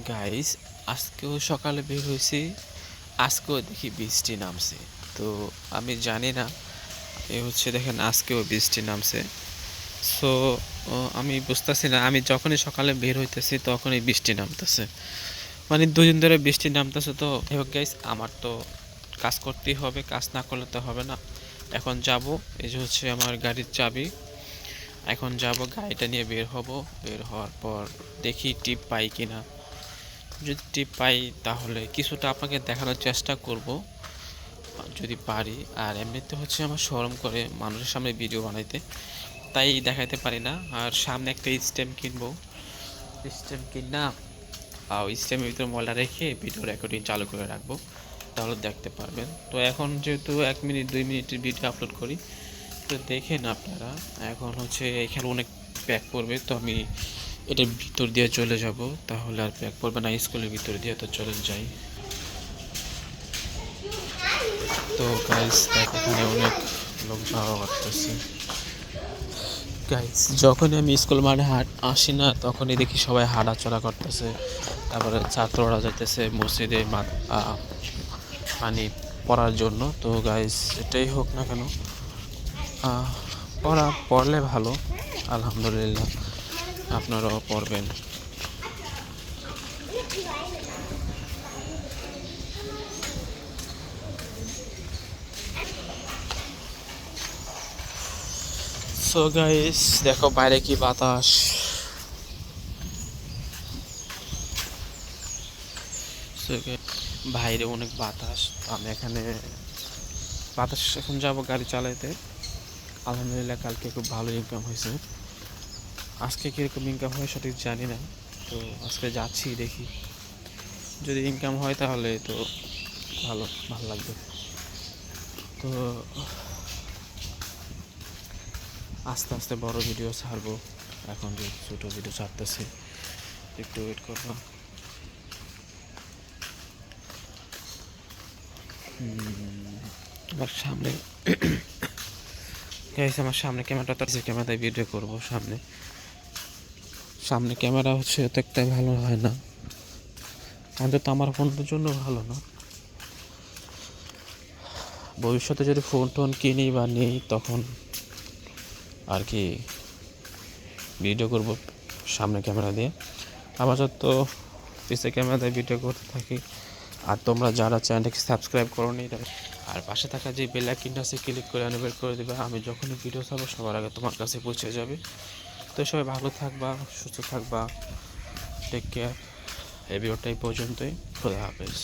Guys, আজকেও সকালে বের হয়েছি। আজকেও দেখি বৃষ্টি নামছে। তো আমি জানি না, দেখেন আজকেও বৃষ্টি নামছে। সো আমি বুঝতেছি না, আমি যখনই সকালে বের হইতেছি তখনই বৃষ্টি নামতেছে। মানে 2 দিন ধরে বৃষ্টি নামতেছে। তো হোক গাইস, আমার তো কাজ করতেই হবে, কাজ না করলে তো হবে না। এখন যাব, এই যে আমার গাড়ির চাবি। এখন যাব, গাড়িটা নিয়ে বের হব। বের হওয়ার পর দেখি টিপ পাই কিনা। যদি টিপ পাই তাহলে কিছুটা আপনাকে দেখানোর চেষ্টা করব যদি পারি। আর এমনিতে আমার শরম করে মানুষের সামনে ভিডিও বানাইতে, তাই দেখাইতে পারি না। আর সামনে একটা স্টেম কিনবো, স্টেম কিনা ওই স্টেমের ভিতরে ময়লা রেখে ভিডিও রেকর্ডিং চালু করে রাখবো, তাহলে দেখতে পারবেন। তো এখন যেহেতু 1 মিনিট 2 মিনিটের ভিডিও আপলোড করি, তো দেখেন আপনারা। এখন এখানে অনেক প্যাক পড়বে, তো আমি এটার ভিতর দিয়ে চলে যাব, তাহলে আর প্যাক পড়বে না। স্কুলের ভিতর দিয়ে তো চলে যাই। তো গাইস দেখ, এখানে অনেক লোক যাওয়া করতেছে। গাইস, যখনই আমি স্কুল মাঠে আসি না, তখনই দেখি সবাই হাঁটাচলা করতেছে। তারপরে ছাত্ররা যাইতেছে মসজিদে মানে পড়ার জন্য। তো গাইস, এটাই হোক না কেন, পড়লে ভালো। আলহামদুলিল্লাহ, আপনারাও পড়বেন। সো গাইস, দেখো বাইরে কি বাতাস। বাইরে অনেক বাতাস। তো আমি এখানে বাতাস, এখন যাবো গাড়ি চালাইতে। আলহামদুলিল্লাহ, কালকে খুব ভালো ইনকাম হয়েছে। আজকে কীরকম ইনকাম হয় সঠিক জানি না। তো আজকে যাচ্ছি, দেখি যদি ইনকাম হয় তাহলে তো ভালো ভালো লাগবে। তো আস্তে আস্তে বড় ভিডিও ছাড়বো। এখন যে ছোটো ভিডিও ছাড়তেছি, একটু ওয়েট করবো। আমার সামনে আমার সামনে ক্যামেরাটা, তো ক্যামেরায় ভিডিও করবো। সামনে ক্যামেরা তো একটা ভালো হয় না, অন্তত আমার ফোনের জন্য ভালো না। ভবিষ্যতে যদি ফোন টোন কিনি বা নেই, তখন আর কি ভিডিও করব সামনে ক্যামেরা দিয়ে। আপাতত পিছে ক্যামেরা দিয়ে ভিডিও করতে থাকি। আর তোমরা যারা চ্যানেলটাকে সাবস্ক্রাইব করো নি, আর পাশে থাকা যে বেল আইকনটা আছে ক্লিক করে এনেবল করে দেবে। আমি যখনই ভিডিও ছাড়বো সবার আগে তোমার কাছে পৌঁছে যাবে। তো সবাই ভালো থাকবা, সুস্থ থাকবা, টেক কেয়ার। এই ভিডিওটাই পর্যন্তই। খোদা হাফেজ।